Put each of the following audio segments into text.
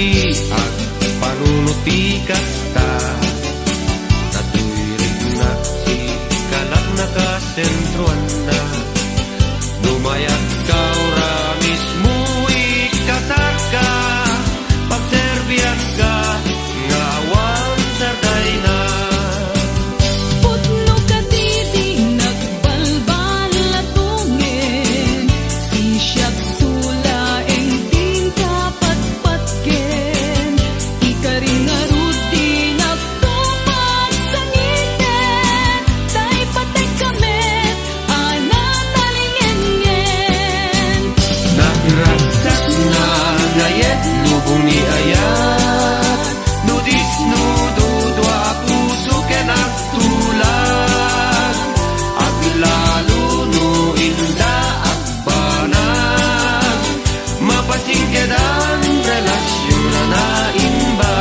kadi ag panunuti kasta natuirig na si kalat nakasentruan na lumayat ka ora mismo ikasar ka pagserbian ka nga awan sarday na Putno kadidig nagbalbal latungin si siyag sulaeng din kapatpatken ikaring arudi nagtupad sa ngiten tay patay kami anatalingengen nagraksak na ngayet lubong ni ayat nudis nududwa puso ken agtulag ag lalo no inda agbanag mapasingkedan relasyon na imba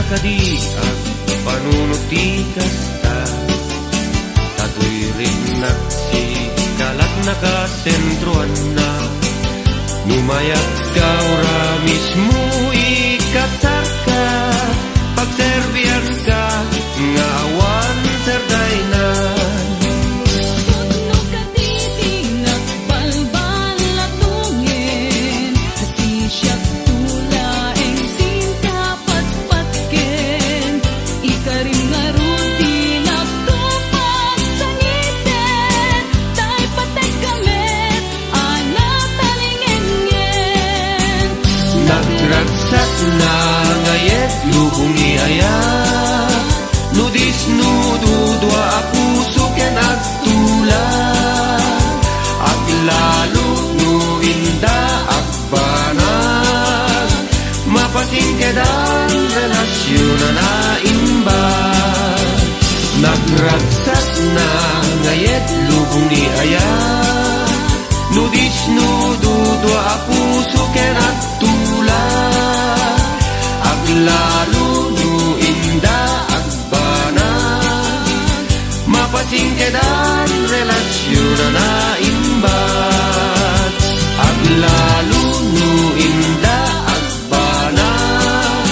kadi ang panunuti kasta tatuirig na si kalat nakasentruan na lumayat ka ora mismo ikasar ka pagserbian ka nga awan sarday na Putno kadidig nagbalbal latungin si siyag sulaeng din kapatpatken ikaring arudi nagtupad sa ngiten tay patay kami anatalingengen nagragsak na ngayet lubong ni ayat nudis nududwa puso ken agtulag ag lalo no inda agbanag mapasingkedan relasyon na imba nagragsak na ngayet lubong ni ayat nudis nududwa puso ken agtulag ag lalo no inda agbanag mapasingkedan relasyon na imba ag lalo no inda agbanag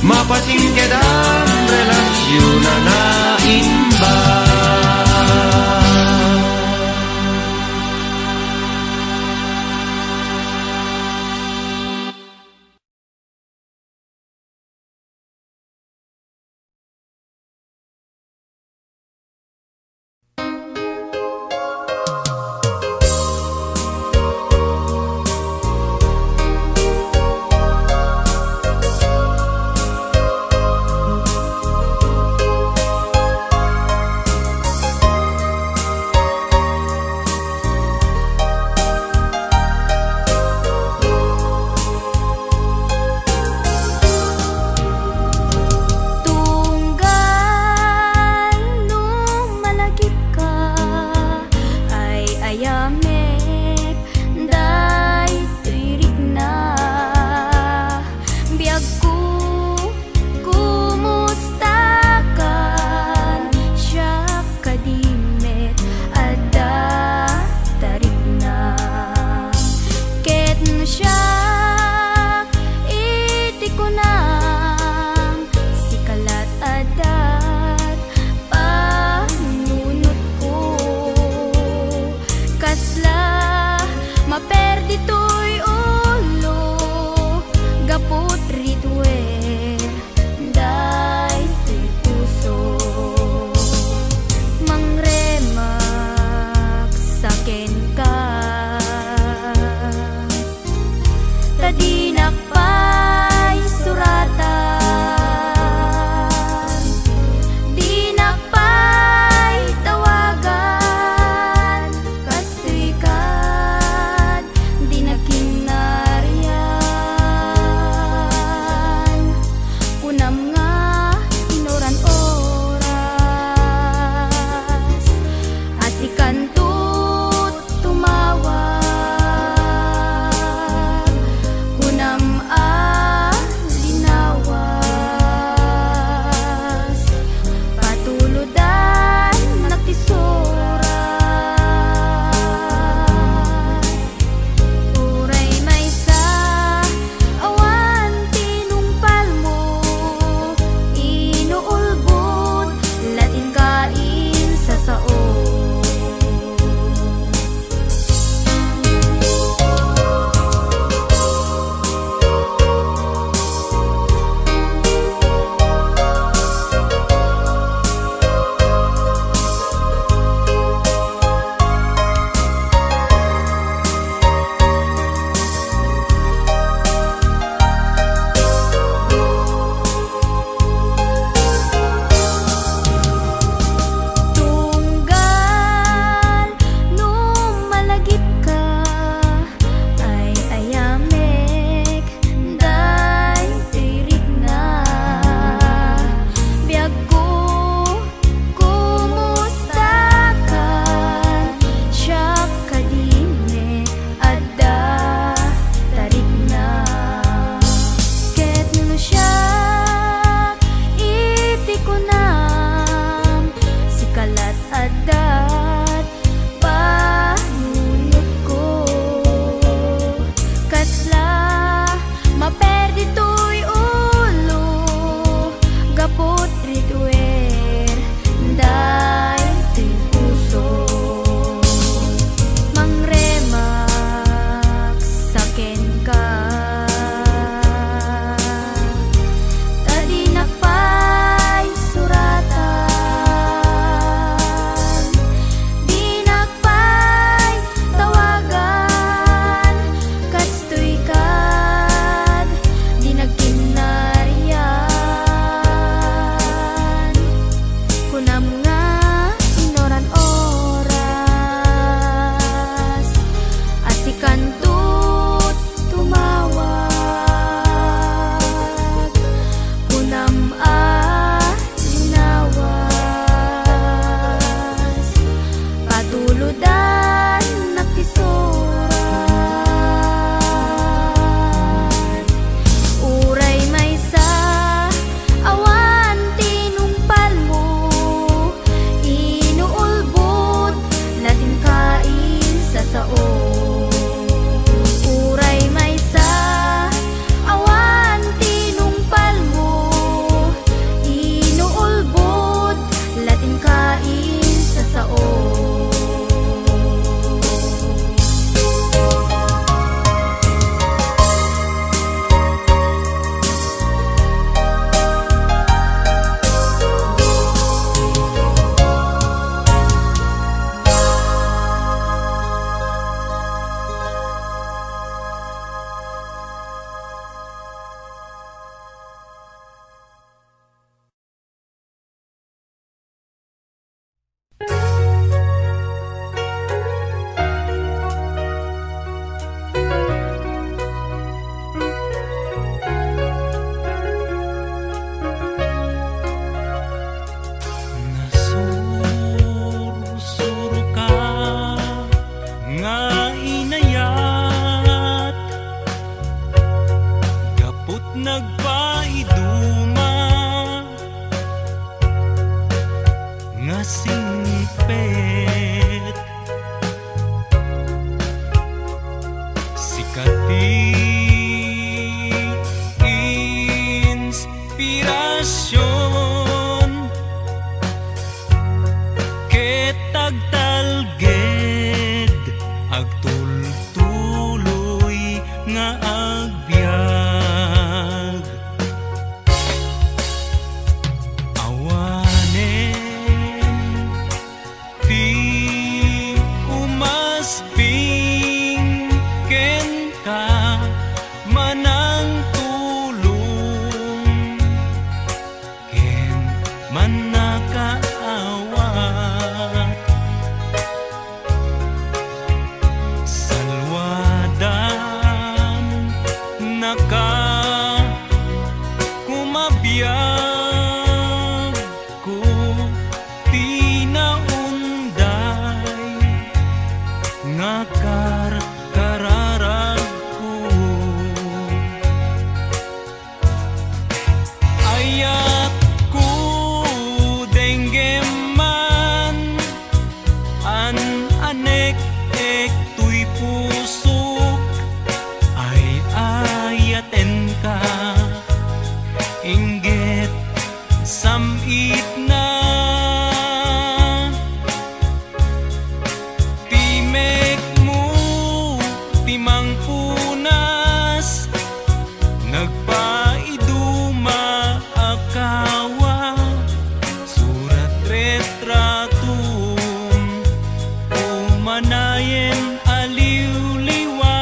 mapasingkedan relasyon na imba Di nakpay surata nagpaiduma nga singpet sikati inspirasyon ketag talged agtultuloy nga agbyag awanen ti umasping ken ka manang tulong ken man nakaawat salwadan naka kumabiyag ko tinaunday nga kararag ko ayat ko denggeman an anek ek tuy pusok ay ayaten ka inggit samit na timek mo timang punas nagpaiduma akawa surat retratum umanayen aliw-liwan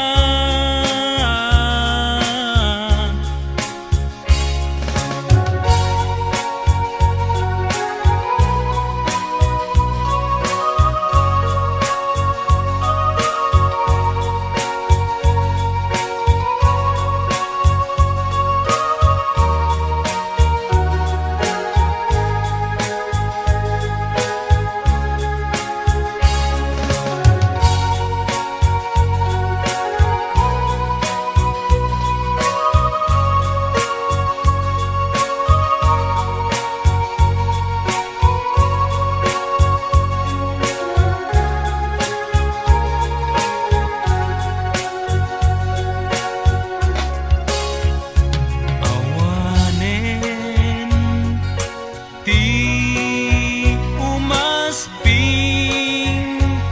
awanen ti umasping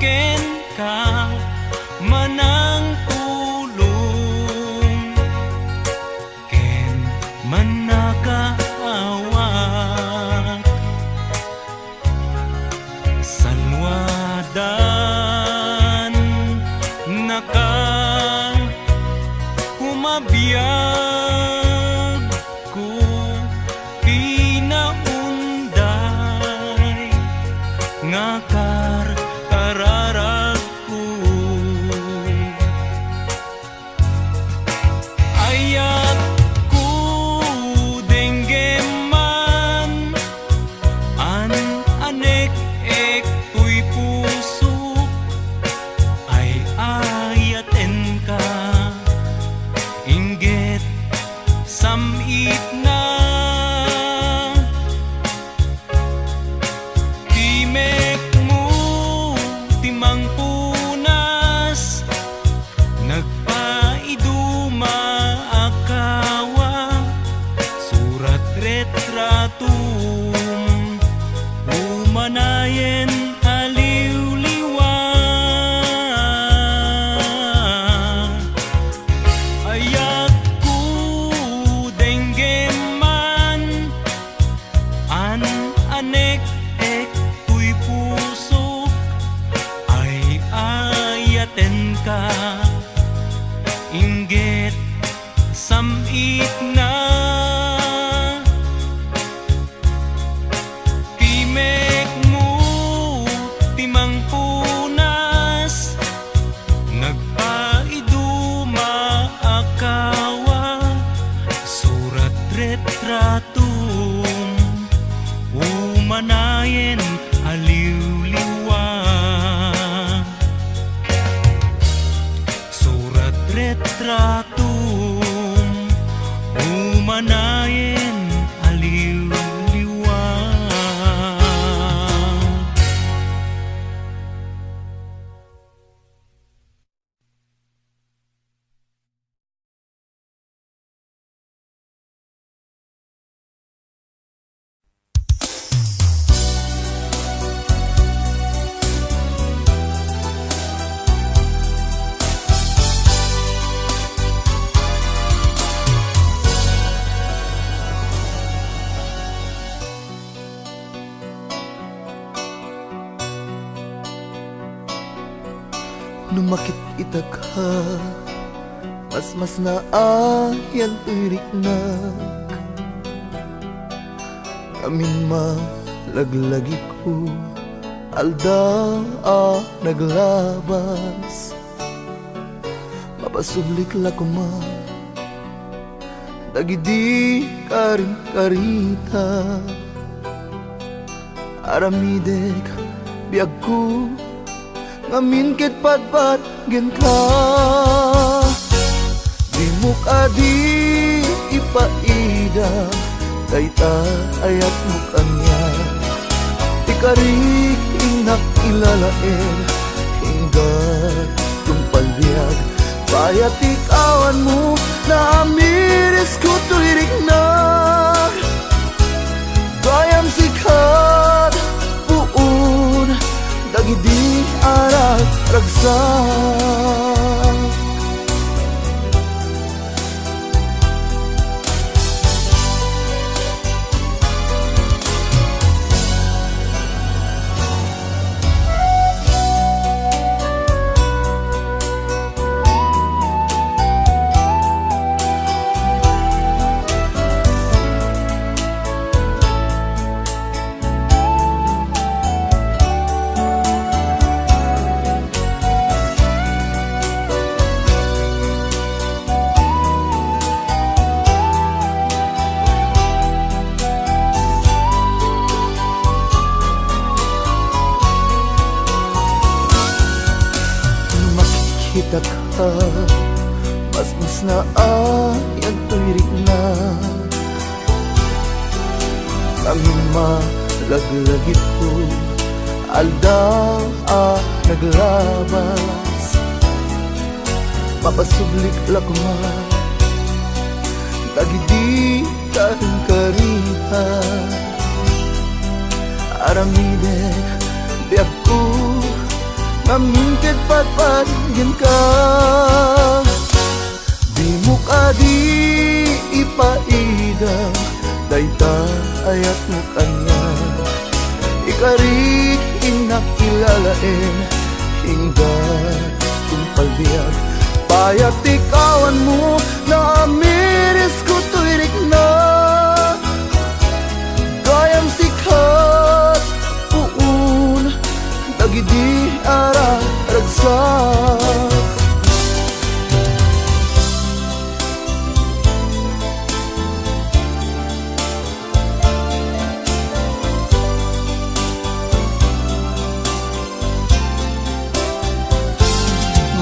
ken ka manang tulong ken man nakaawat salwadan naka kumabiyag ko tinaunday nga kararag ko ayat ko denggeman an anek ek tuy pusok ay ayaten ka inggit samit na timek mo timang punas nagpaiduma akawa surat retratum umanayen aliw-liwan ayat ko denggeman an anek ek tuy pusok ay ayaten ka inggit samit na timek mo timang punas nagpaiduma akawa surat retratum umanayen aliw-liwan surat retratum Humanayen aliw-liwag. Numakit itak ka, mas na ayan iriknak. Amin malaglagi ko, alda naglabas. Mapasublik la ko ma, dagidi karin karita. Aramidek biag ko, ngamin ket patpat gen ka. Di mo ka di ipaida, dayta ayat mo kanya. Ikarik inak ilalain, hinggat tumpalbiag. Bayat ikawan mo, na amiris ko tuirik na. Gayam sikat puun, dagidi arat ragsak. Makikita ka, mas na ayan tuirik na. Kami malaglagit ko, alda naglabas. Mapasublik lakma, dagidi karing karita. Aramidek biag ko, ngamin ket patpat gen ka. Di mo ka di ipaida, dayta ayat mo kanya. Ikarik inak ilalain, hinggat tumpalbiag. Bayat ikawan mo, na amiris ko tuirik na. Gayam sikat puun, dagidi ara ragsak.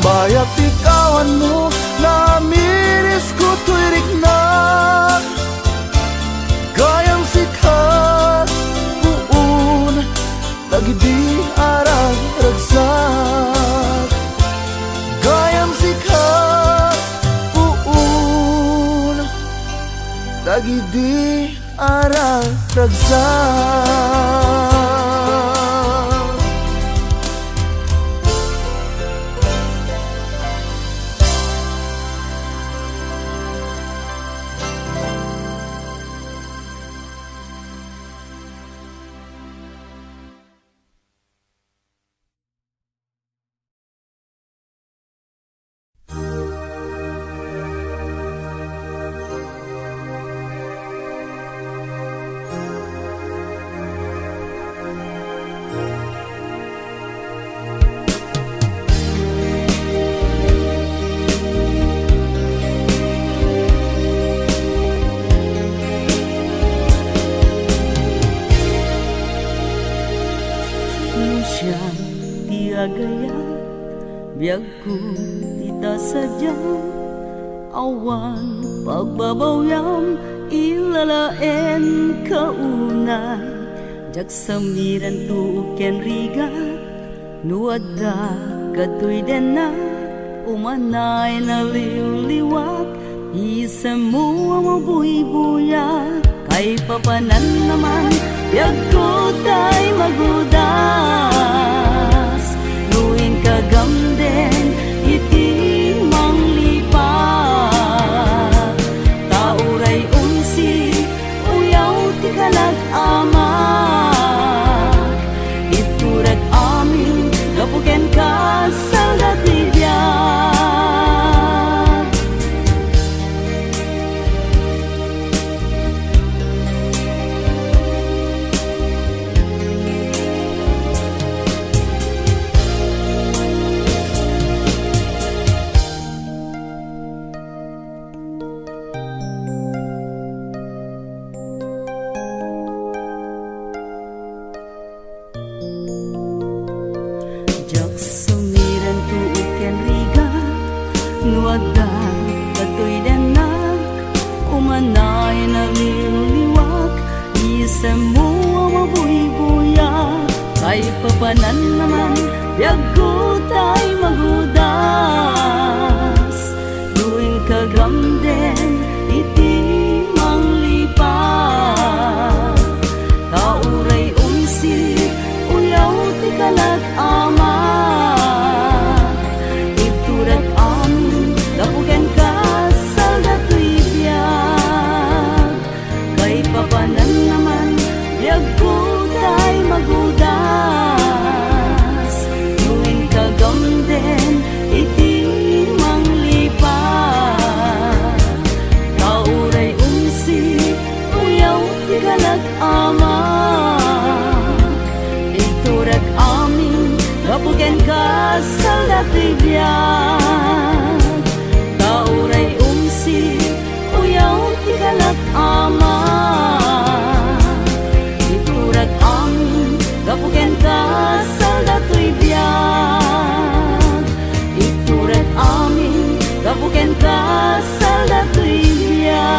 Bayat ikawan mo, na amiris ko tuirik na. Gayam sikat puun, dagidi arag ragsak. Gayam sikat puun, dagidi arag ragsak. Gaya biag ko tita sadyang awan pagbabawyam ilalaen kaunay jak samiran tu ken rigat nuadda katoy dena umanay na liwliwat isemu mo buy-buya kay papanan naman biyag ko tay magudas luin kagamden iti manglipat tauray unsi uyaw ti kalag-ama iturag amin kapuken ka sa gatibiyag jak sumiran tu iken riga nuada katoy danak umanay na liwliwak isemu mabuy-buya kay papanan naman biyag ko tay magudas luin kagamden iti manglipat kauray unsi uyaw ti kalag-ama iturag amin gapuken ka sa gatibiyag kay papanan naman biyag ko tay magudas luin kagamden iti manglipat kauray unsi uyaw ti kalag-ama iturag amin gapuken ka sa gatibiyag kauray unsi uyaw ti kalag-ama iturag amin gapuken ka sa gatibiyag iturag amin gapuken ka sa gatibiyag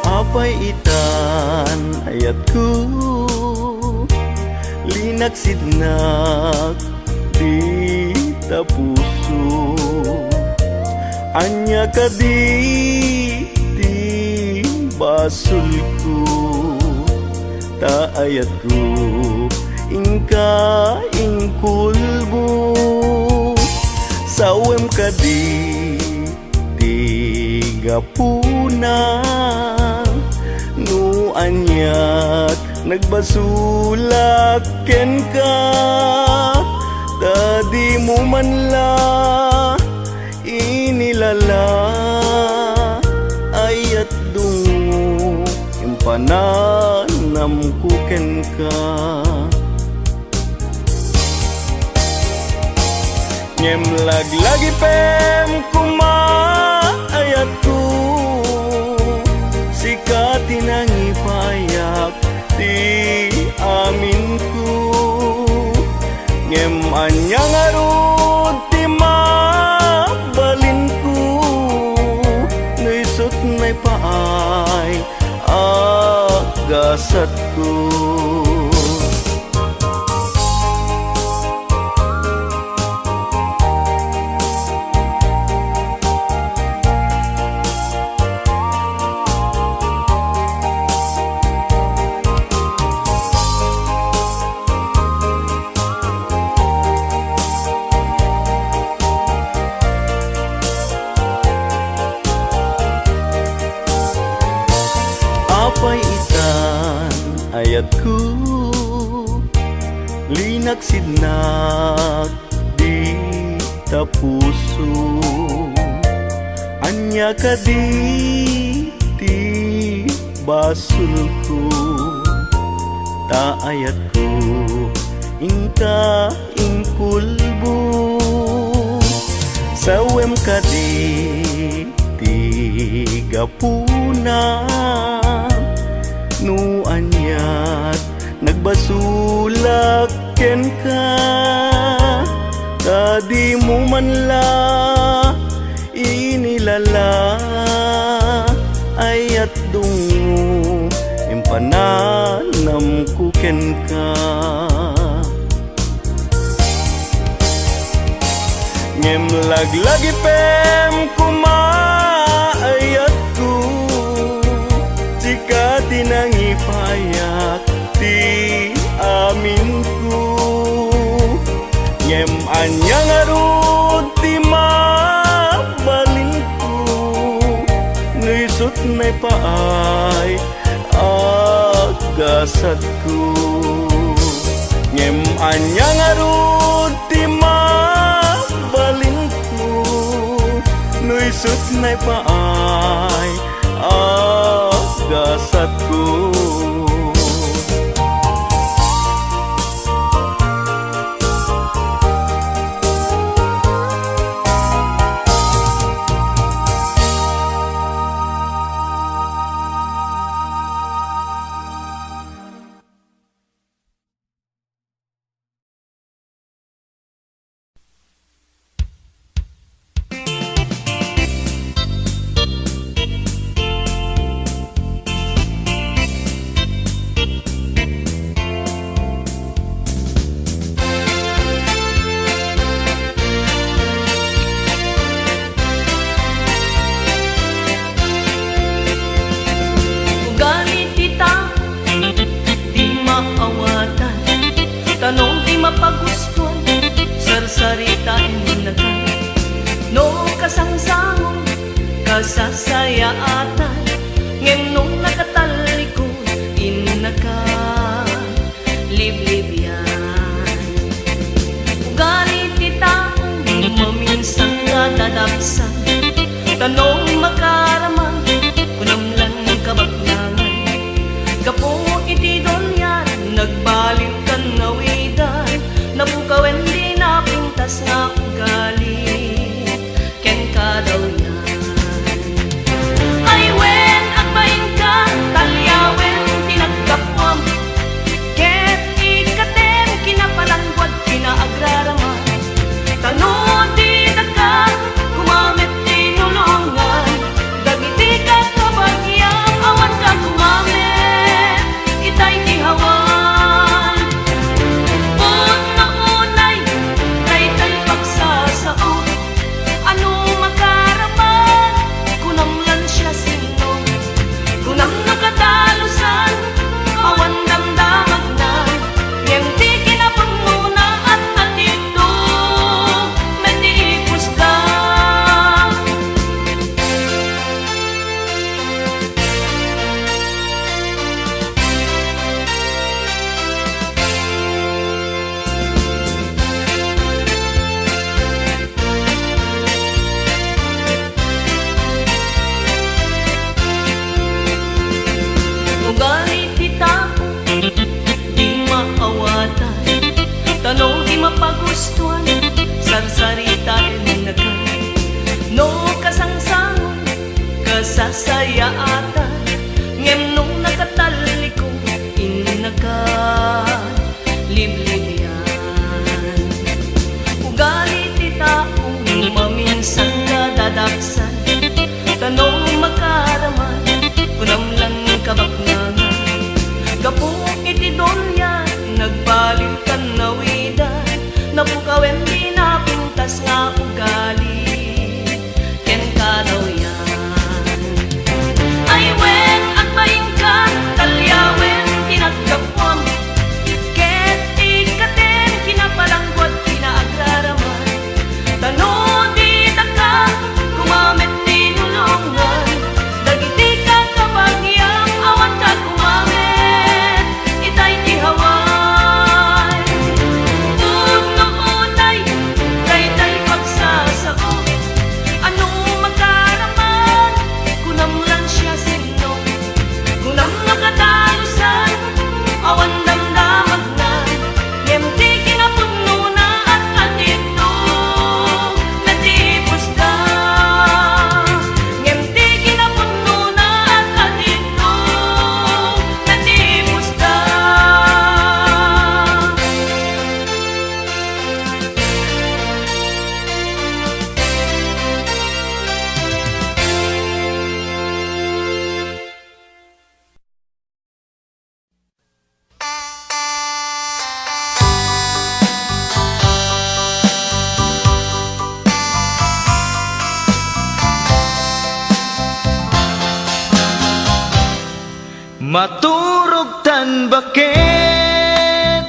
apay itan ayat ko linaksidnak di tapuso anya kadi di basul ko ta ayat ko ingka ingkulbo sawem kadi tigapuna nu anyat nagbasulak ken ka tadi mo man la inilala ayat dungo impananam ko ken ka nyem lagi pem kuma ayat ko sikati nang ipayak ti amin ko ngem anyang arod ti mabalin ko nuisot may paay agasat ko ayat ko linagsidnak di tapuso anya ka di ti basul ko taayat ko inka ingkulbo sawem ka di tigapuna nu anyat nagbasulak ken ka tadi mo man la inilala ayat dungo impananam ko ken ka ngem laglagi pem kuma ayat ko jika tinangipayak ti amin ko ngem anyang arut ti mabalin ko nuisut may paay agasat ko ngem anyang arut ti mabalin ko nuisut may paay agasat ko tanong di mapagustuhan sarsaritain na ka no kasangsangon kasasayaatan ngem nung nakatalikod inaka liblib yan ugali ti taong maminsang kadadapsan tanong makaramang kunamlan kabaklangan kapo iti dolyan nagbaliw kan nawidan nabukawen di napintas nga ugali ken ka daw yan ay wen agbayin ka talyawen tinagkapwam ket ikatem kinapalangwad kinaagraraman tanong di naka kumamit tinulungan dagiti ka kabagyam awan ka kumamit itay di hawan tanong di mapagustuhan sarsaritain na ka no kasangsangon kasasayaatan ngem nung nakatalikod inaka liblib yan ugali ti taong maminsang kadadaksan tanong makaraman kunamlan kabaknangan kapung iti dolyan nagbaliw kan nawidan napukawen di napintas nga ugali ken ka daw yan ay wen agbayin ka talyawen tinagkapwam ket ikat maturog tan bakit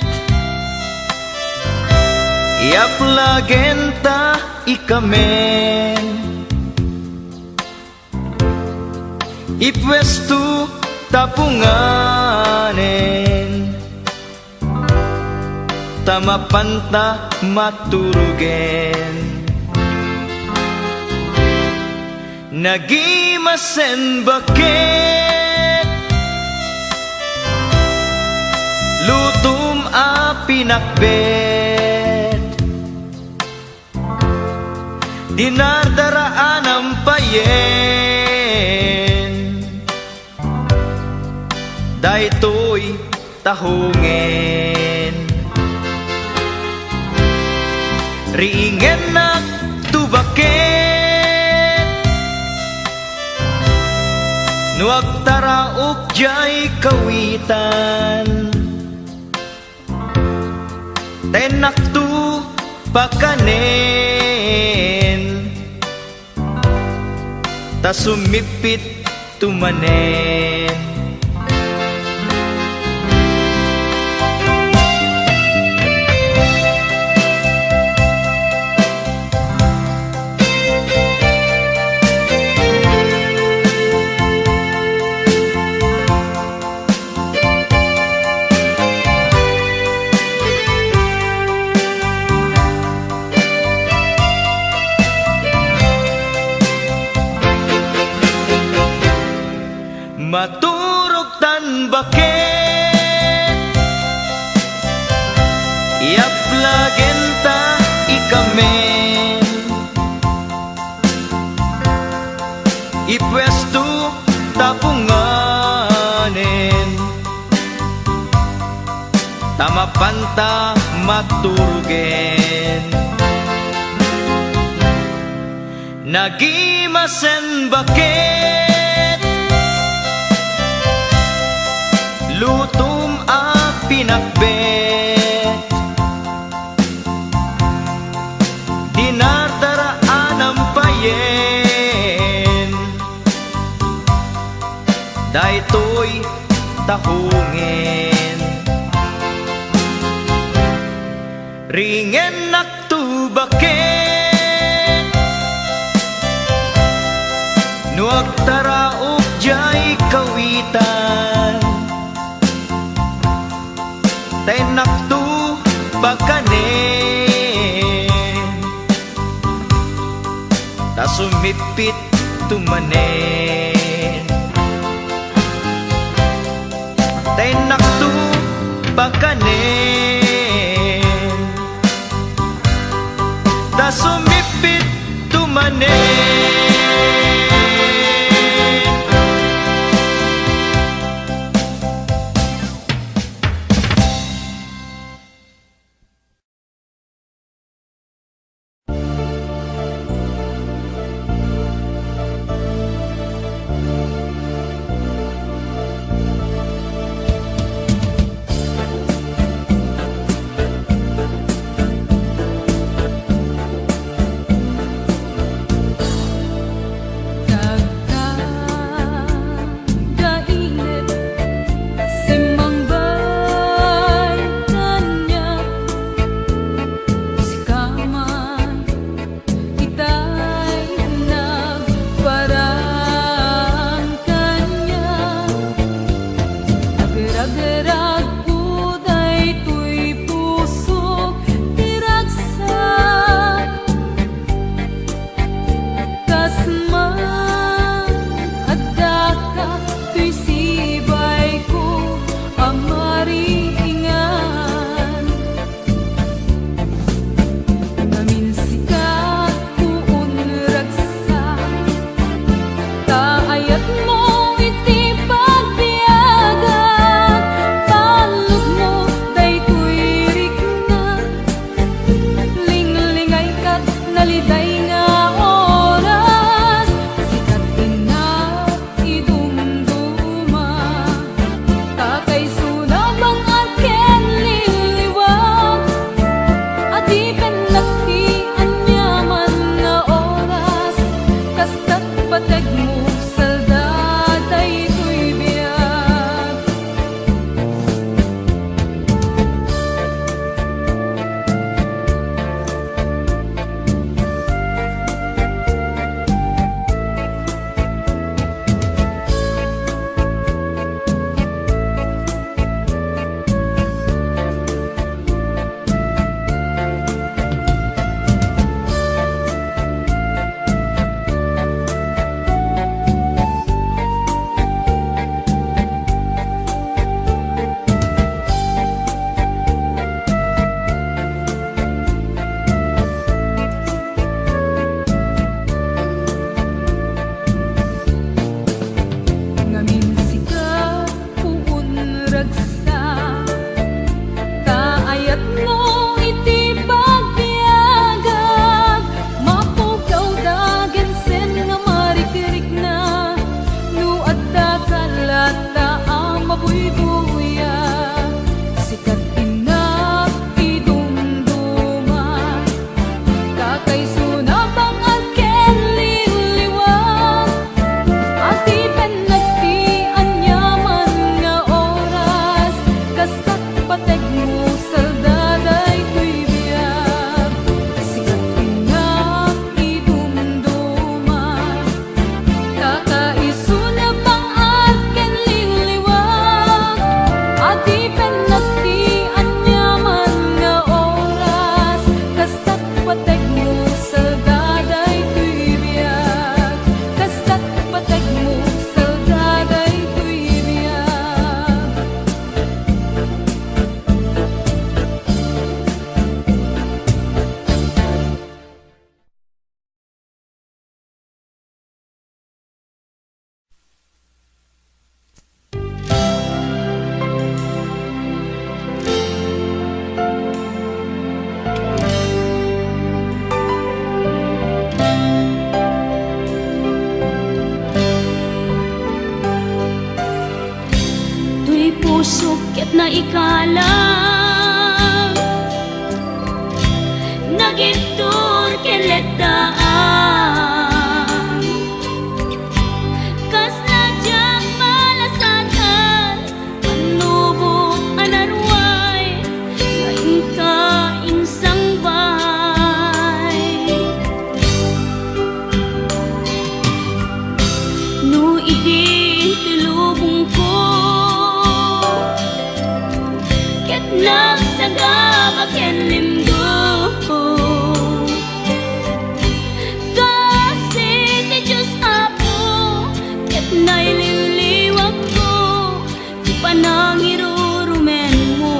iaplagenta ikamen ipwestu tapunganen tamapanta maturugen nagimasen bakit lutum a pinakbet dinardaraan ang payen daytoy tahungen ringen na tubaket nuag taraok jay kawitan tenak tu pakanen ta sumipit tumanen maturog tan bakit iaplagenta ikamen ipwestu tapunganen tamapanta maturugen nagimasen bakit lutum a pinakbet dinardaraan ang payen daytoy tahungen ringen naktubakit nuag taraok jay kawitan tenak tu bakanen ta sumipit tumanen tenak tu bakanen ta sumipit tumanen Patag mo salda, tayo ko'y biyag ikalang nagitur keledaan kas najang malasatan panubok anarway ngayon ka insang bay no idin tilubong ko ket nagsagabak yan limdo kasi ti Diyos Apo ket naililiwag ko di panangirurumen mo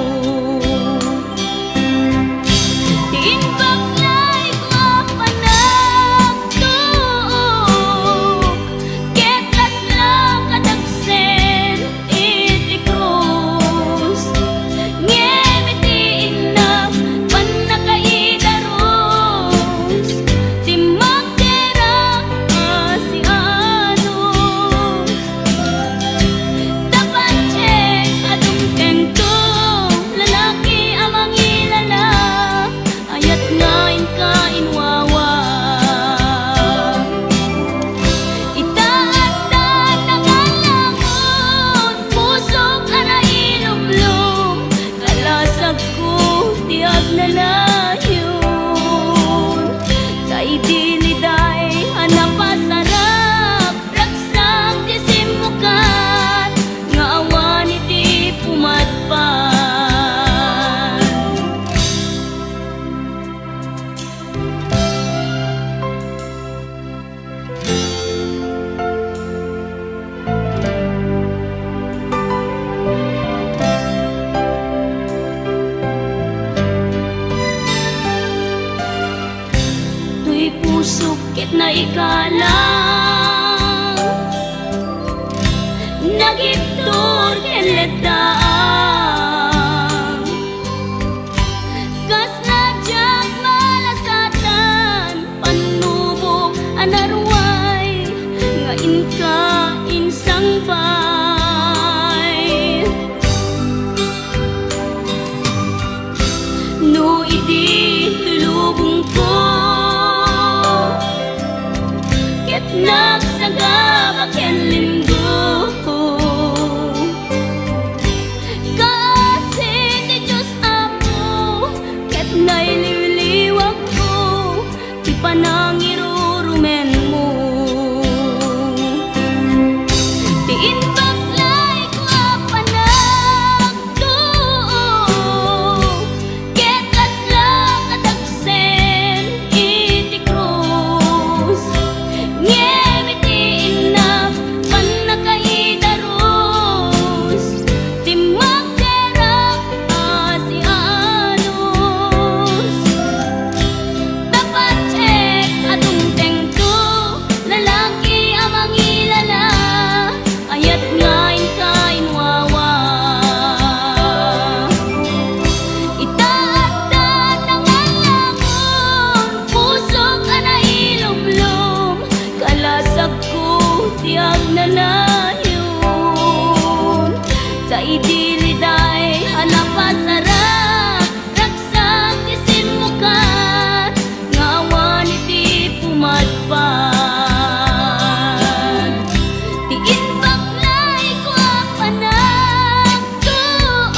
tiin baklay ko panagtuok ket kaslang kadagsen iti krus ngemitiin na panakaidaros ti magdera asianos dapat check adung tengko lalaki amang ilala ayat ngain ka inwawa itaatan nangalangon pusok ana ilumlum kalasag ko tiag na layon kay diliday hanapasarap ragsag ti simukan nga awan iti pumatpan tuy pusok ket na ikalang nagitur keledaan kas najang malasatan panubok anarway ngayon ka insang bay no idi tulubong ko ket nagsagabak yan linggo kasi ti Diyos Apo ket naililiwag ko ti panangirurumen mo tiin baklay ko panagtuok ket kaslang kadagsen iti krus ngemitiin na panakaidaros ti magdera asianos dapat check adung tengko lalaki amang ilala ayat ngain ka inwawa itaatan nangalangon pusok ana ilumlum kalasag ko tiag na layon kay diliday hanapasarap ragsag ti simukan nga awan iti pumatpan tiin baklay ko panagtuok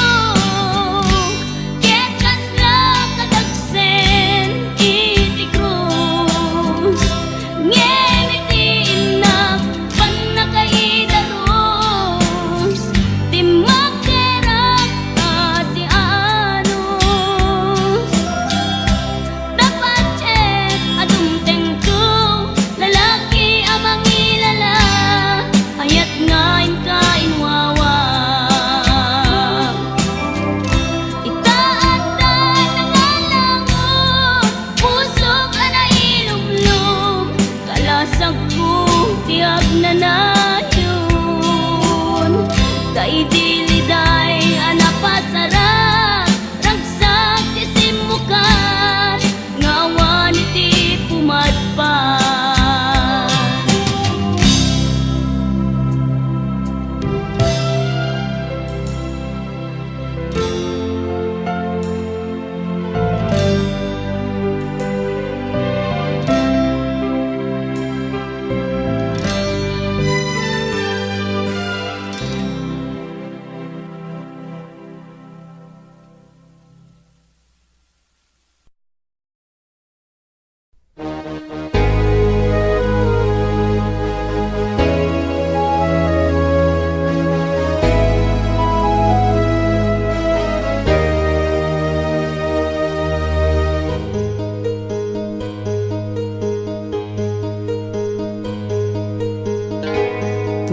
ket kaslang kadagsen iti krus ngemitiin na panakaidaros ti magdera asianos dapat check adung tengko lalaki amang ilala ayat ngain ka inwawa itaatan nangalangon pusok ana ilumlum kalasag ko tiag na layon kay diliday anapasarap ragsag ti simukan nga awan iti pumatpan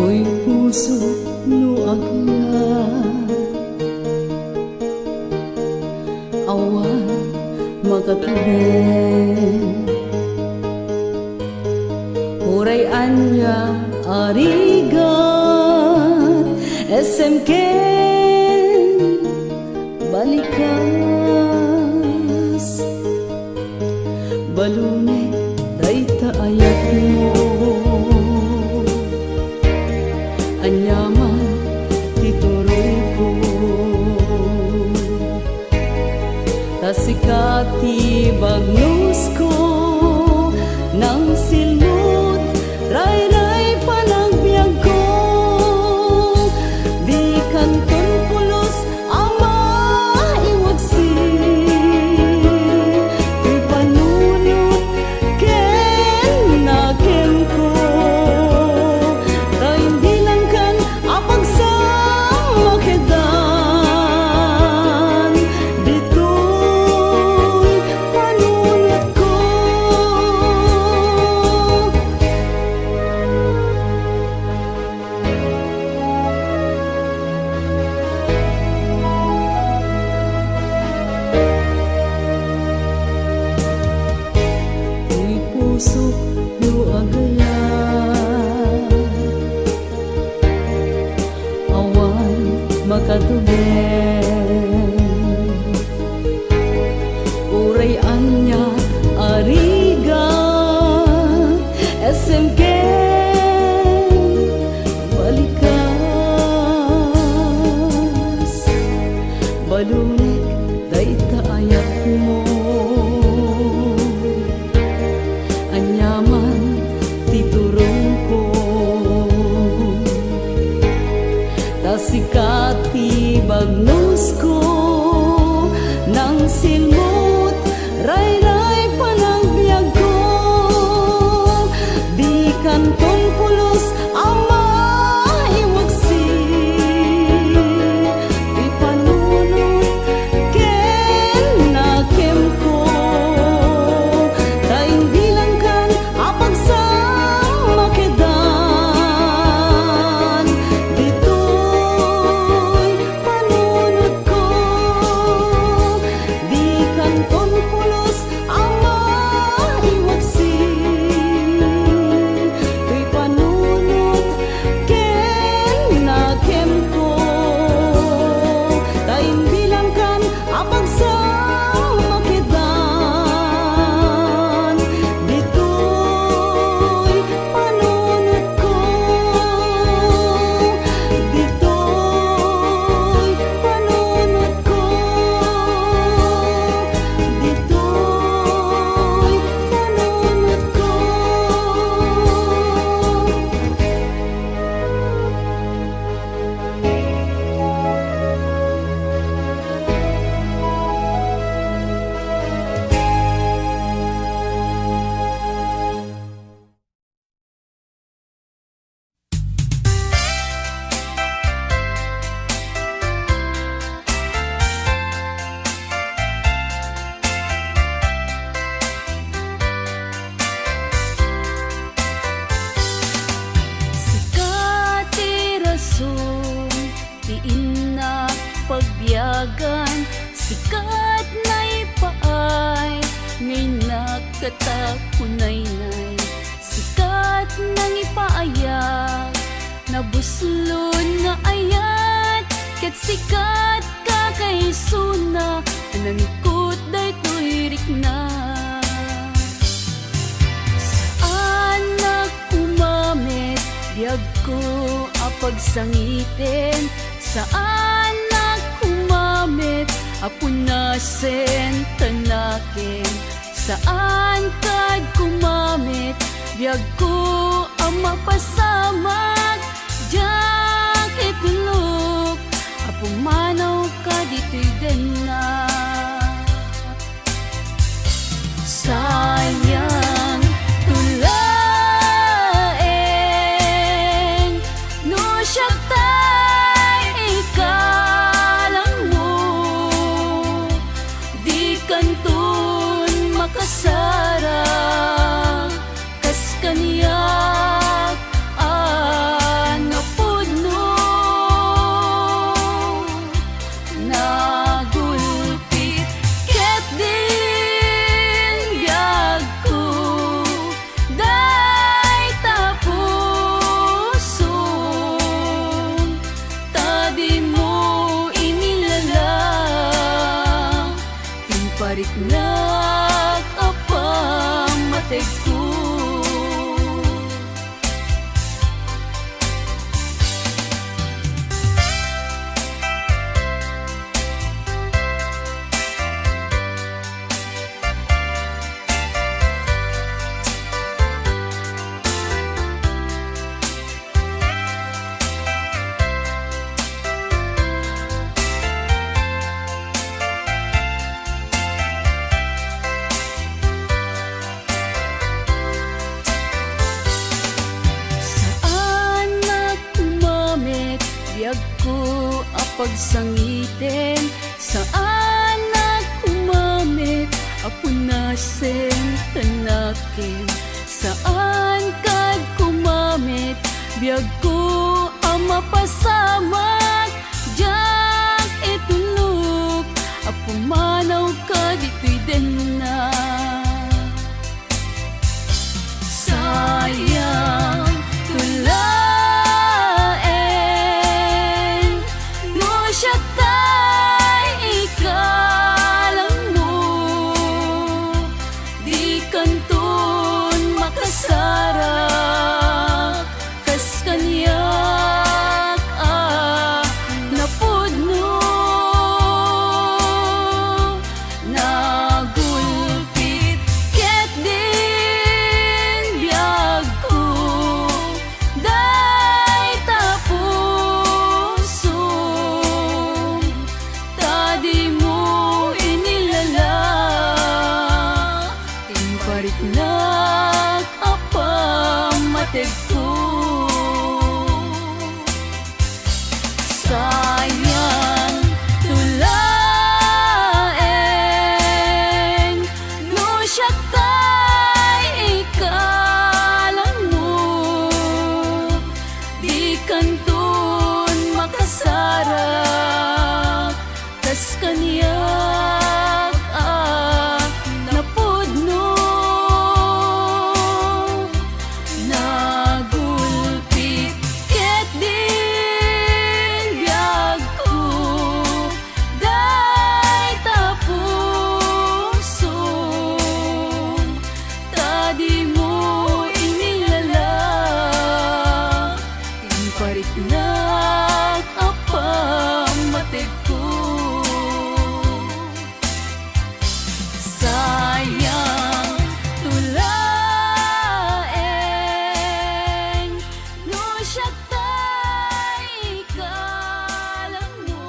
Ko'y puso no agyan, awan makatubig. Huray anya arigat, SMK balikas. Balunay dayta ayat mo, anyaman tituroy ko. Tasikati bagnos ko ng silmot, ray-ray panagbiag ko. Di kanton pulos ama iwagsi, di panunot ken nakem ko. Tayo bilang kan apag sa makedan, dito'y panunot ko. Ko'y puso no agayan, awan makatubig. Uray anya arigat, SMK balikas. Balunik dayta ayat mo, anyaman titurong ko. Tasikati bagnos ko ng silmot, ray-ray panagbiag ko. Di kanton pulos ama iwagsi, di panunot ken nakem ko. Tayong bilang kan apag sa makedan, dito'y panunot ko. Di kanton pulos ama iwagsi, di panunot ken nakem ko. Tayong bilang kan apag sa makedan, dito'y panunot ko. Dito'y panunot ko. Dito'y panunot ko. Sikati rason, tiin na pagbiyagan. Sikat na ipaay, ngay nakatapunay-nay. Sikat nang ipaayag, nabuslon na ayat. Ket sikat kakaisuna, anangikot daytoy rikna. Saan nagkumamit, biyag ko apagsangitin. Saan nagkumamit, apunasen tanakin. Saan kad kumamit, biyag ko ang mapasamak. Diyak itulog, apumanaw ka dito'y gana. Sayang tulaeng, no siya tay ikalang mo. Di kanton makasarang, kas kaniyak pagsangitin, saan na kumamit, apunasin, tanakin, saan kad kumamit, biyag ko ang mapasamak, diyak itulog, apumanaw ka dito'y din na. Sayang tulaen, no siya tay ikalang mo, di kanton makasarak, kas kanyak napudno, nagulpit ket din biyag ko, day tapuso, tadi mo inilala, imparitnak apamatig ko. Sayang tulaen, no siya tay ikalang mo, di kanton makasarak, kas kanyak napudno, nagulpit ket din biyag ko, day tapuso, tadi mo inilala, imparitnak apamatig ko. Sayang tulaen, no siya tay ikalang mo,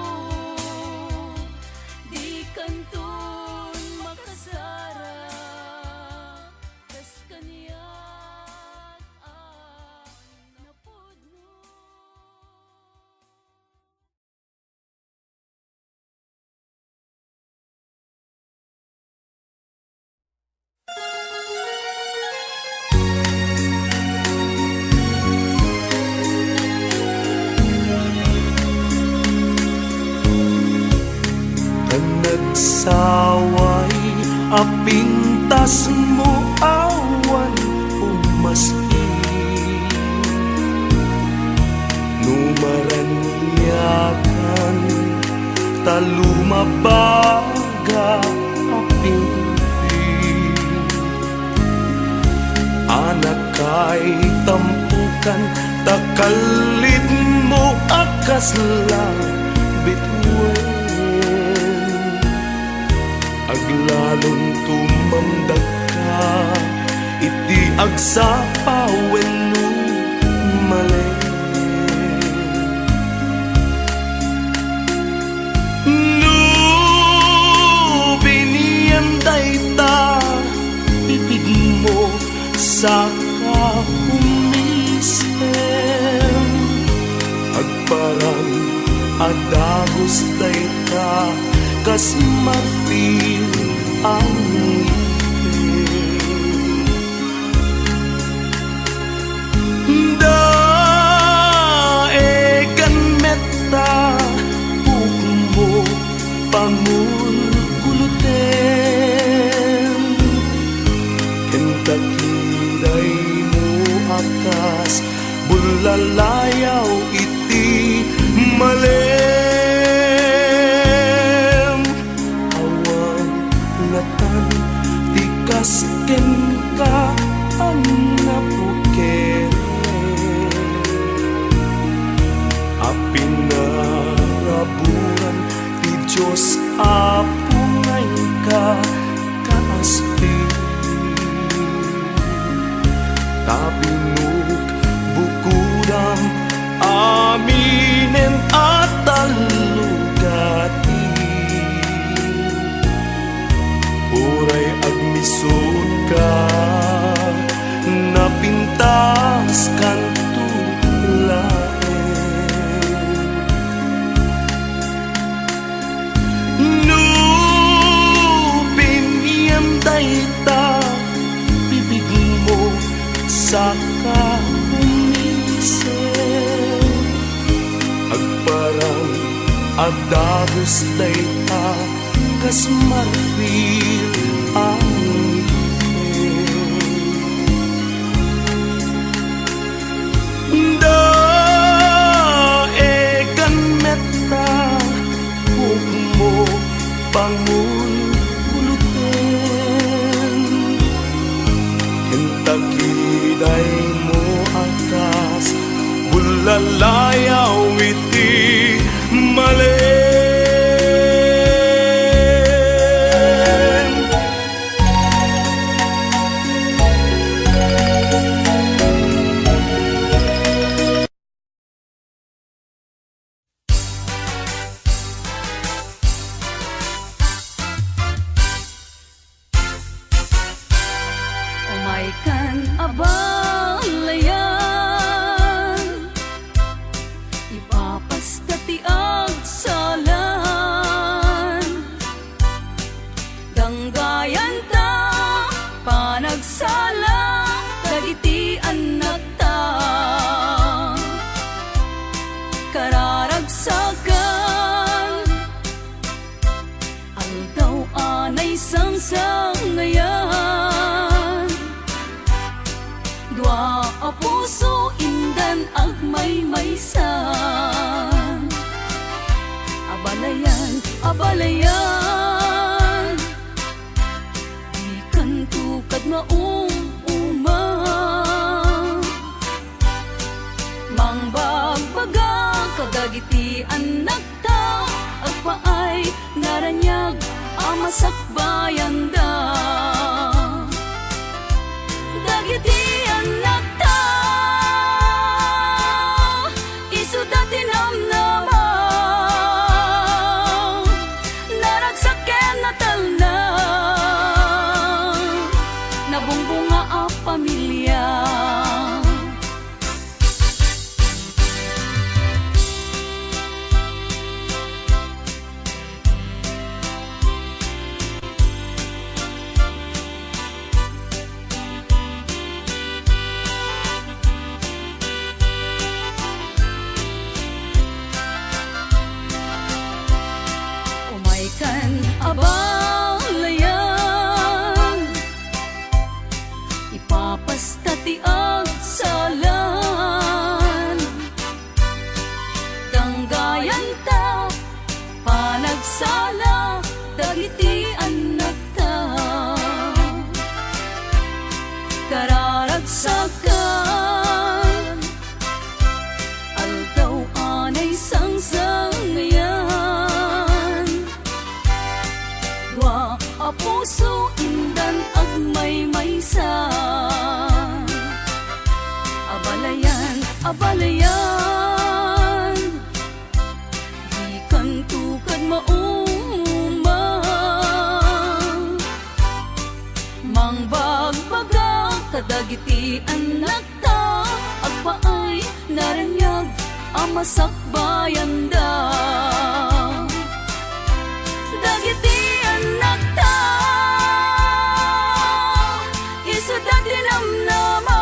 di kanton makasarak, kas kanyak napudno. Ang nagsaway, apintas mo awan umaspi, numaranyakan, talumabaga apimpi, anak kay tampukan, takalit mo akas lang bituin, aglalong tumamdag ka, iti agsapawen no mali. No biniyanday ta, bibig mo sa kahumisem, agparang adagos day ta, kas marfil ang ngipin. Daegan meta, puk mo pangulguluten, kentakiray mo akas, bulalayaw iti malem, awang ngatan tikas ken ka ang napukere, apinaraburan ti Diyos apungay ka kaaspi, tabinuk bukudam aminen at Adda gustay ta kas marfil ang da e kan metta mo bangun buluten kentakiday mo atas bulalayaw iti malen Umay kan abalayan, ipapastati ang salan. Danggayan ta, panagsala, dagiti anak ta. Kararagsakan, aldaw anay sangsangayan. Dua a puso indan agmay-maysan. Abalayan, abalayan, di kan tukad maumuma. Mangbagbaga kadagiti anak ta, agpaay naranyag amasakbayan da. Dagiti anak ta, isu dati namnama, naragsaken natal na, nabungbunga a pamilya. Kan abalayan, ipapastati ang salan. Danggayan ta, panagsala, dagiti anak ta. Kararagsakan, aldaw anay sangsangayan. A puso indan agmay-maysan. Abalayan, abalayan, di kan tukad mauma. Mangbagbaga kadagiti anak ta, agpaay naranyag amasakbayan da. Dagiti anak ta, isu dati namnama,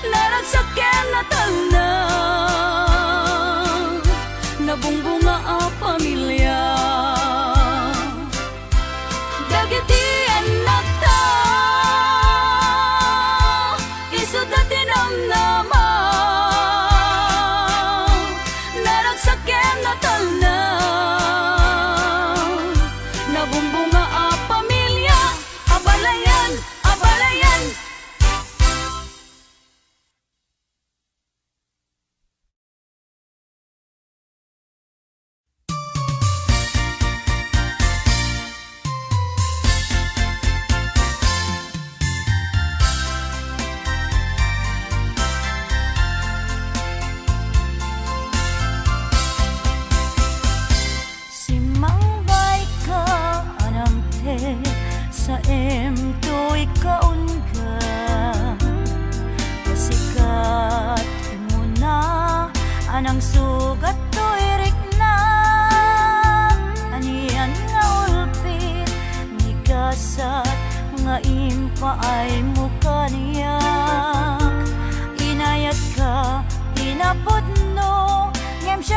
naragsaken natal na, nabungbunga a pamilya. Dagiti anak ta, isu dati namnama, naragsaken natal na, nabumbunga a pamilya. Abalayan, abalayan. Sa emto'y kaun ka, kasikat mo na, anang sugat to'y rikna. Aniyan nga ulpit, migasat, nga impaay mo kaniyak. Inayat ka, tinapod no, ngem siya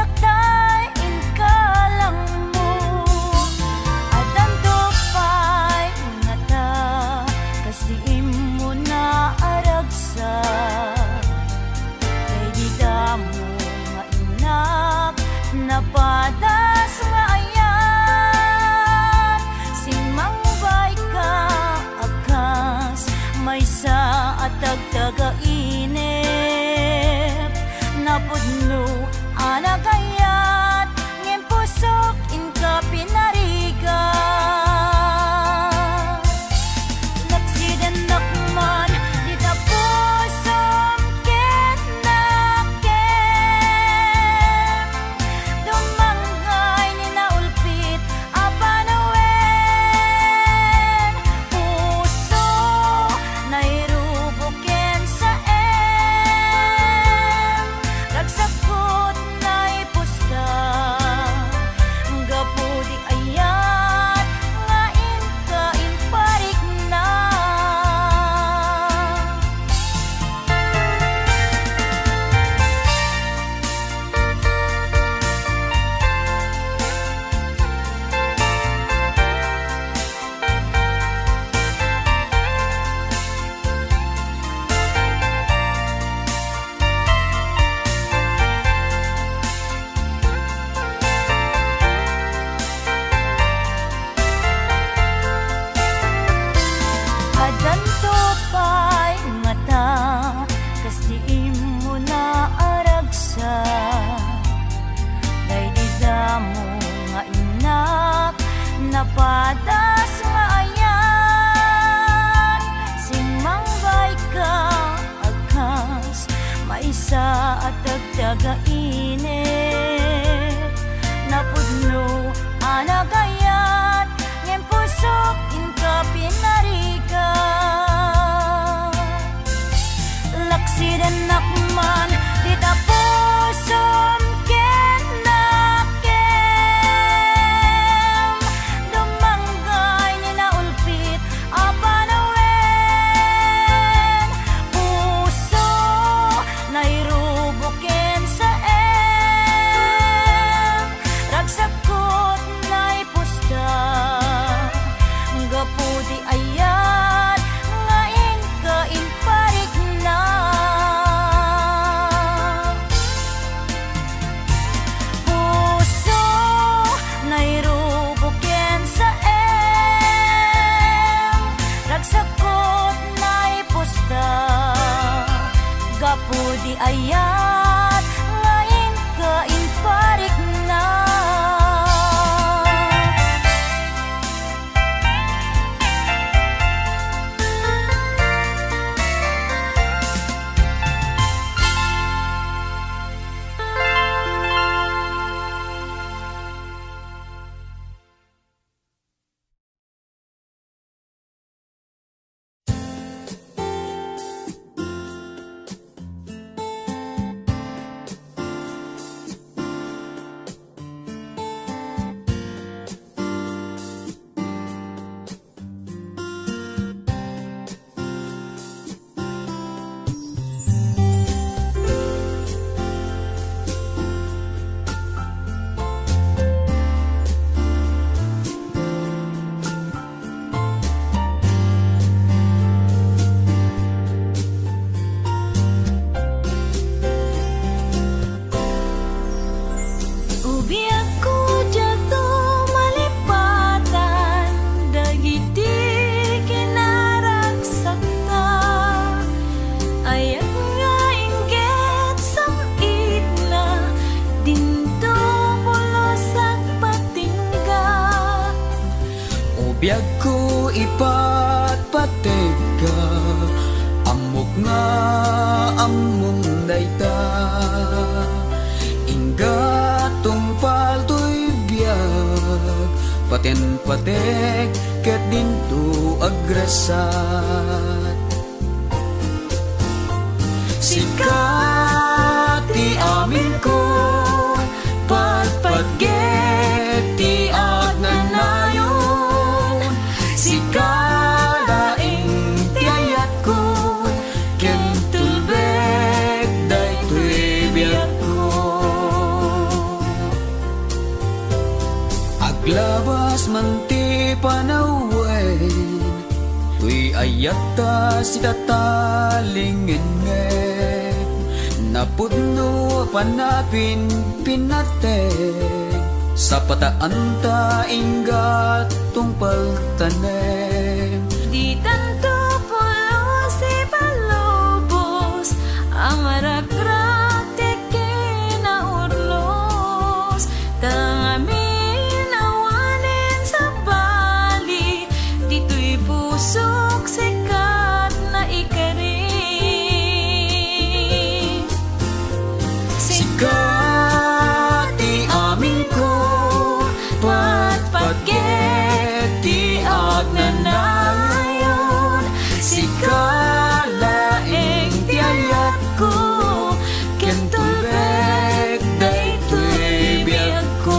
isa at dagdagainit napudno anagayat ngem pusok inka pinariga laksiden nakman di tapusom ken nakem dumanggay ni naulpit apanawen puso nairubuken sa ragsakot na'y pusta gapudi ayat ngaing kainparik na puso nairubuken sa ragsakot na'y pusta gapudi ayat ngaing kainparik na Biyag ko ipatpatega amok nga among dayta inggatong paltoy biyag paten-patek ket dinto agresat sikat ti amin ko patpatget ti agnanayon sikalaing tiayat ko ken tulbek daytoy biyag ko aglabas man ti panawen tuy ayata si tatalingin napudno panapin pinatek sa pataan ta inggat tungpal tanem di tanto pulos si palubos ang ragrag teke na urlos tangamin awanin sa bali dito'y pusok sikat na ikari sikat ti amin ko patpatget ti agnanayon sikalaing tiayat ko ken tulbek daytoy biyag ko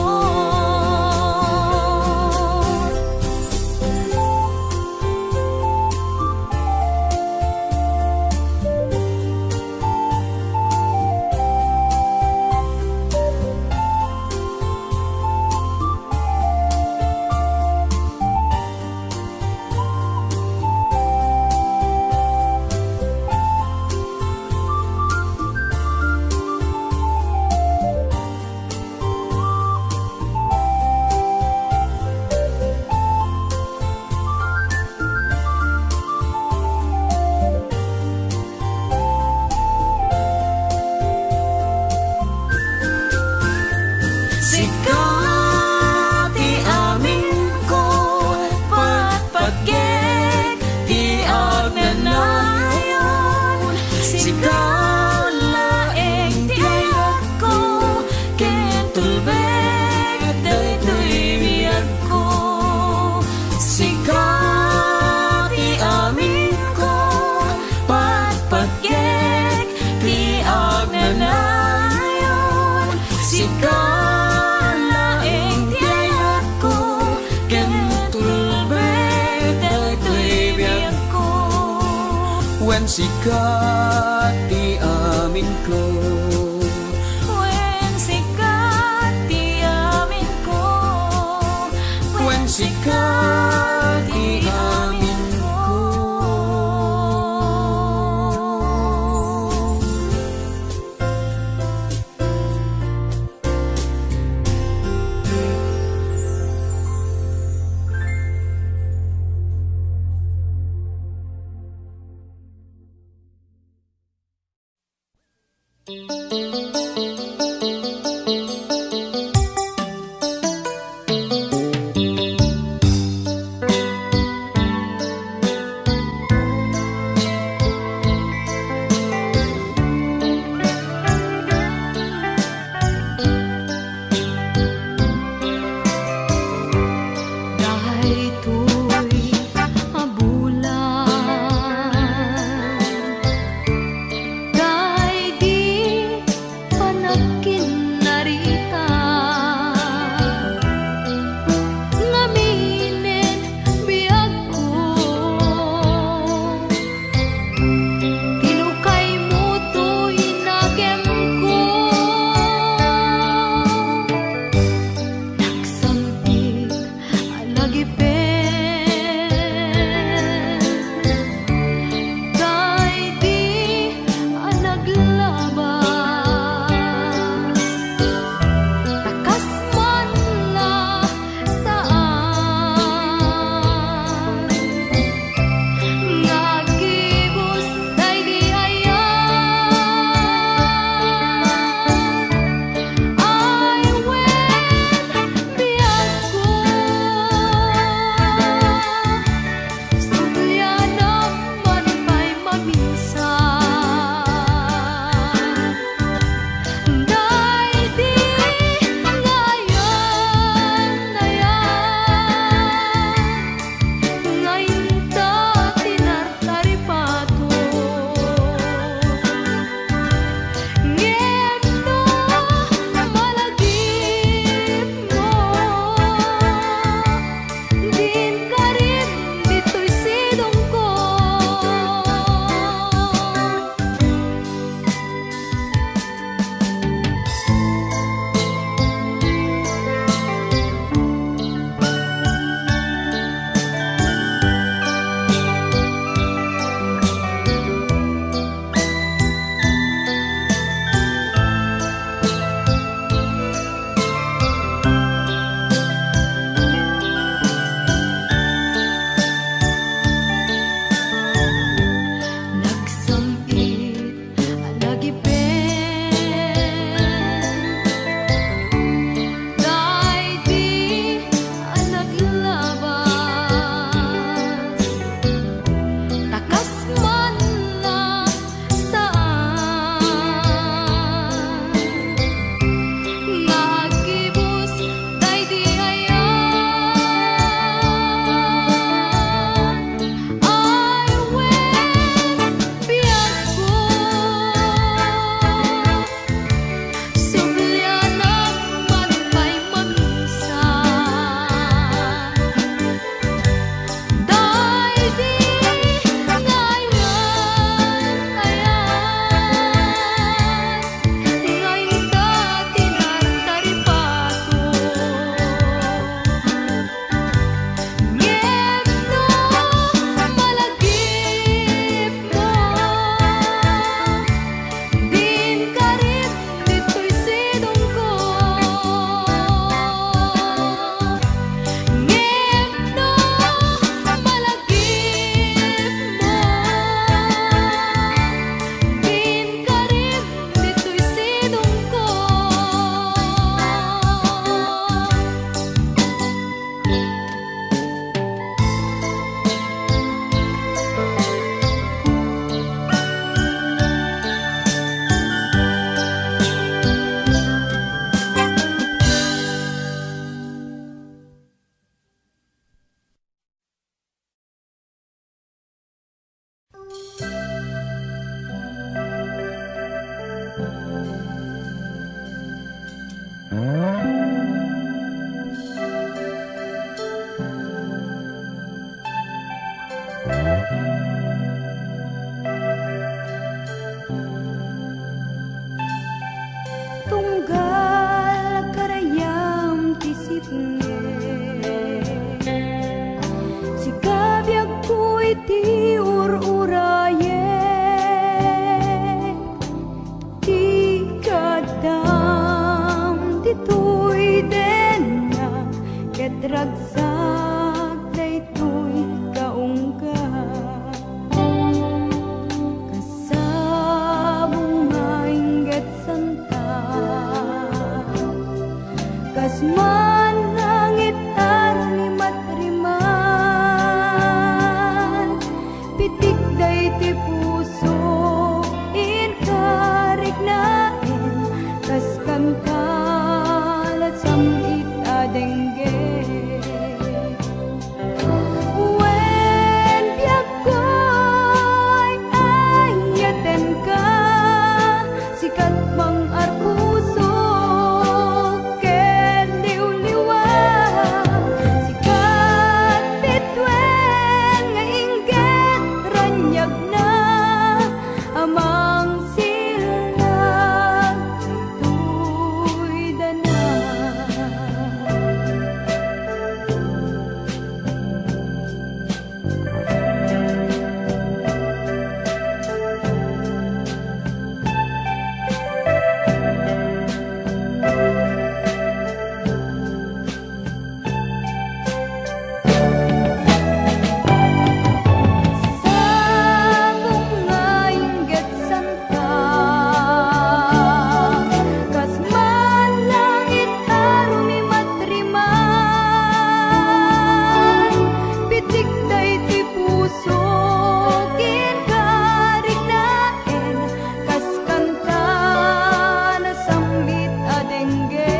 sikat ti amin ko patpatget ti agnanayon sikalaing sika laeng tiayat ko, ken tulbek dagtoy biyag ko. Wen sikat di amin ko, Wen sikat di amin ko, wen sikat di amin ko. Dahito'y abulan, kay di panagkinarita, ngaminin biyag ko, tinukay mo to'y nagyam ko, nagsampit alagipen, kay di anaglaban, takas man la saan, nagibus tay di ayan, ay wen biyag ko, sumlianam man pa'y maminsan, day di ngayon na yan, ngayon ta tinartaripato, ngeno malagip mo, din ka rin dito'y sidong ko. Nagsampit alagipen, day di anaglaban, takas man la saan, nagibus day di ayan, ay wen biyag ko, Tunggal karayam tisipnge si kabyag ko iti ur-uraye ti kadam ditoy den na ket ragsak daytoy kaungga kasabong maingget santa kasman langit arni matriman pitik day ti puso in karignain kas kantalat samit adengge wen biag ko'y ayaten ka sikat mang arpuso ken liw-liwa sikat bitwen nga inggit ranyag na amang silag daytoy dana. Sabong nga inggit santa kas man langit arumi matriman pitik day ti puso ken karignain kas kanta na sambit adengge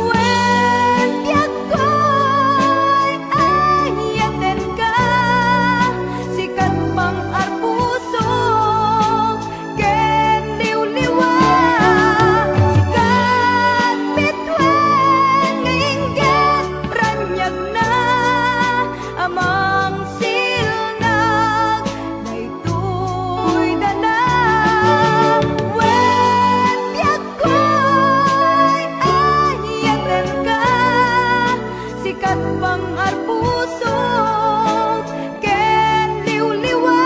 wen biag ko'y ayaten ka sikat pang arpuso ken liw-liwa sikat bitwen nga inggit ranyag na amang silnag daytoy dana wen biag ko'y ayaten ka sikat pang arpuso ken liw-liwa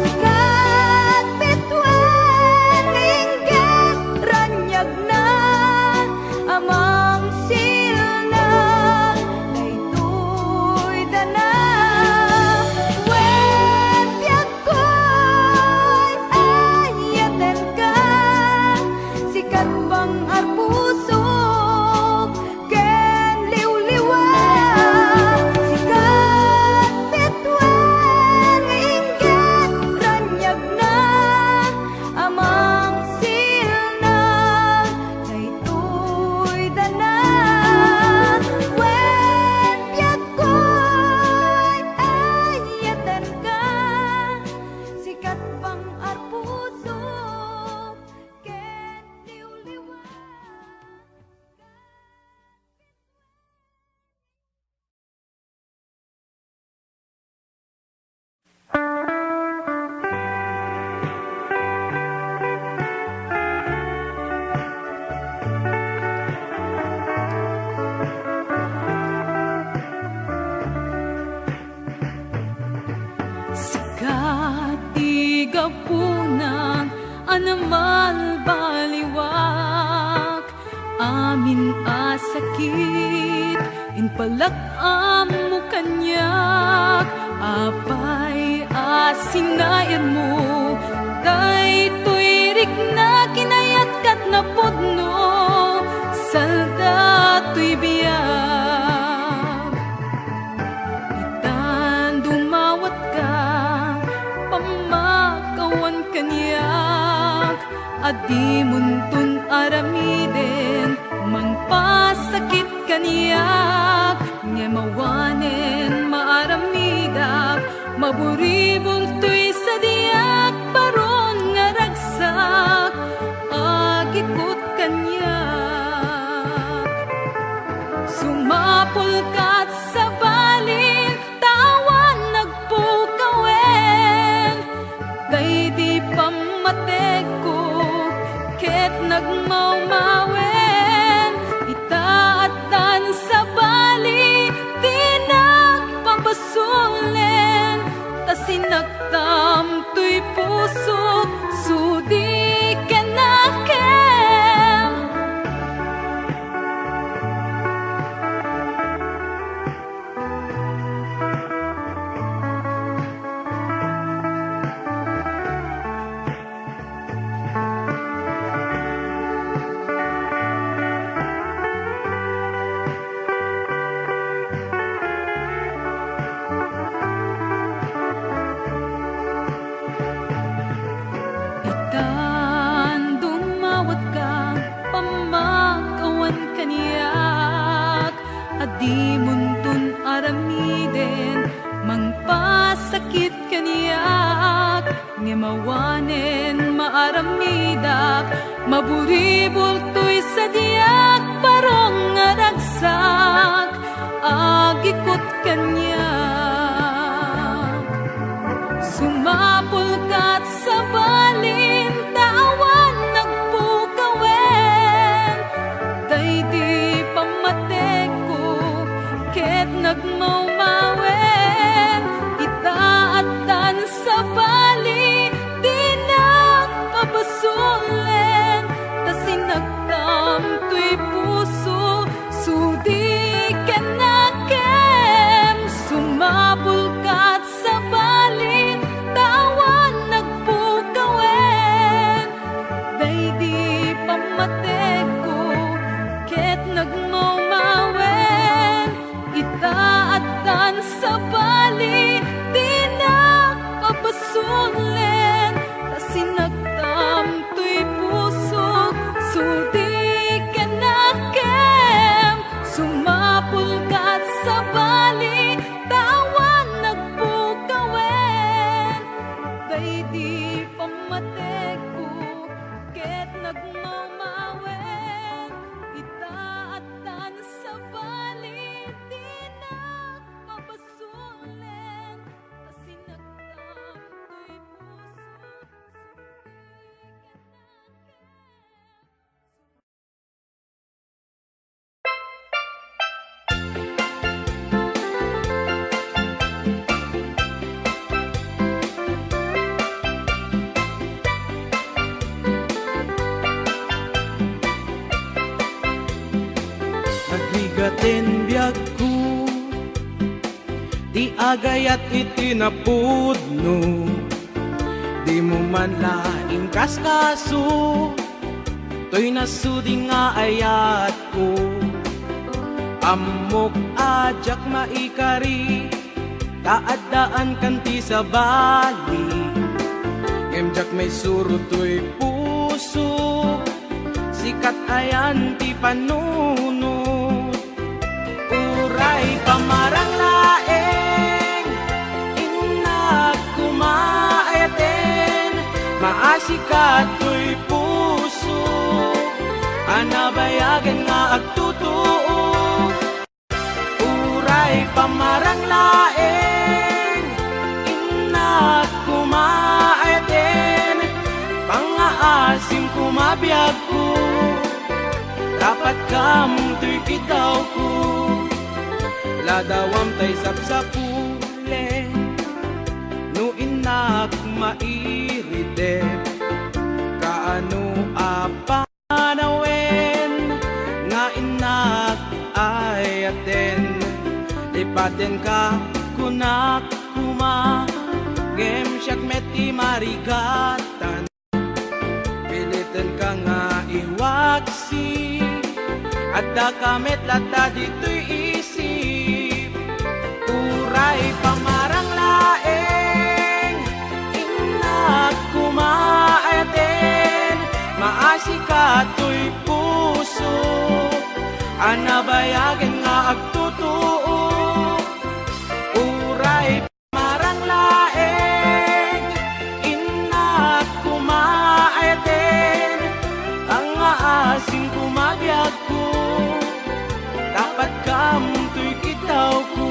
sikat bitwen nga inggit ranyag na amang silnag daytoy dana wen biag ko'y ayaten ka sikat pang arpuso ken liw-liwa sikat bitwen nga inggit ranyag na amang silnag daytoy dana wen biag ko'y ayaten ka sikat pang arpuso ken liw-liwa. Sikat igapunang anamal baliwak amin asakit in palak mo kanyak apay asinayan mo daytoy rik na kinayat kat na pudno salda to'y biyag itan dumawat ka pamakawan kanyak adi muntun aramiden mangpasakit kaniyak nga mawanen maaramidak maburibong tuy sa diyak baron nga ragsak nagmaumawen, itaatan sa bali, tinagpapasulen, tasinagtam tuy puso, sudi kenakem. Itan dumawat ka, pamakawan kaniyak, adi muntun aramiden, mangpasakit kaniyak, ngemawanen maaramidak, maburibol tuy sa diyak, parong ngaragsak, agikot kanyak. Sumapul ka't sa balin, tawan nagpukawen, day di pamatek ko, ket nagmaumawen, itaatan sa bali, di nagpapasulen, tasinagtam tuy puso, sudi kenakem. Sumapul ka't sa balin, tawan nagpukawen, day di pamatek ko, ket nagmaumawen, itaatan sa bali, di nagpapasulen, tasinagtam tuy puso, sudi kenakem. Sumapul ka't sa bali, tawan nagpukawen, day di pamatek ko, ket nagmaumawen, itaatan sa bali, di nagpapasulen, tasinagtam tuy puso, Nagbigatin biyag ko, di agayat itinapudno, di mo man laing kaskaso, to'y nasudi nga ayat ko. Amok ajak maikari, taadaan kanti sa bali, emjak may suro to'y puso, sikat ayan ti panunod. Uray pamarang laeng, inak kumaayaten, maasikat to'y puso, anabayagan nga agtutuo. Uray pamarang laeng, inak kumaayaten, pangaasim kumabiyag ko, dapat kamong to'y kitaw ko, ladawam tay sapsapule, no inak mairidep, kaano apanawen, nga inak ayaten, lipaten ka kunak kuma, gem siyak meti marigatan, pilitan ka nga iwaksi, at da kamet lata dito'y isip. Uray pamarang laeng, inak kumaayaten, maasika to'y puso, anabayagan nga agtutuo. Uray pamarang laeng, inak kumaayaten, ang aasing kumabiyag ko, dapat kamong to'y kitaw ko.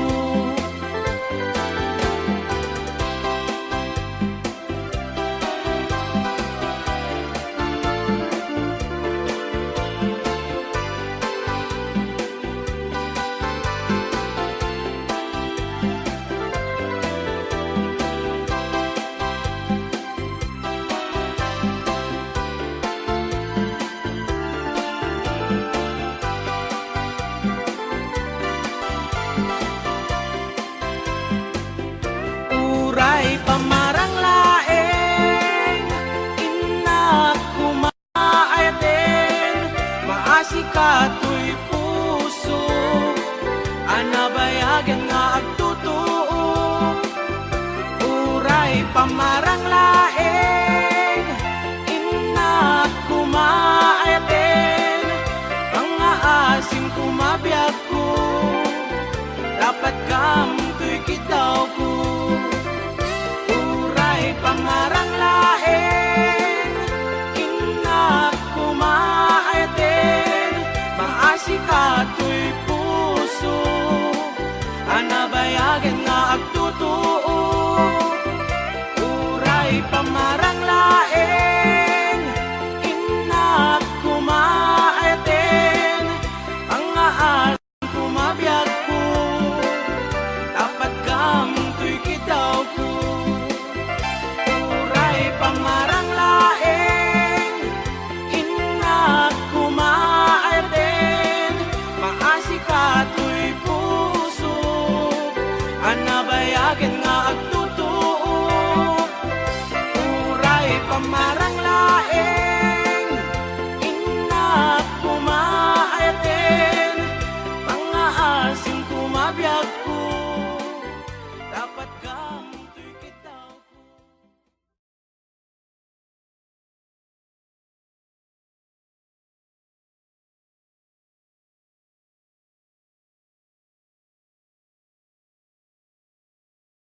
pamarang lae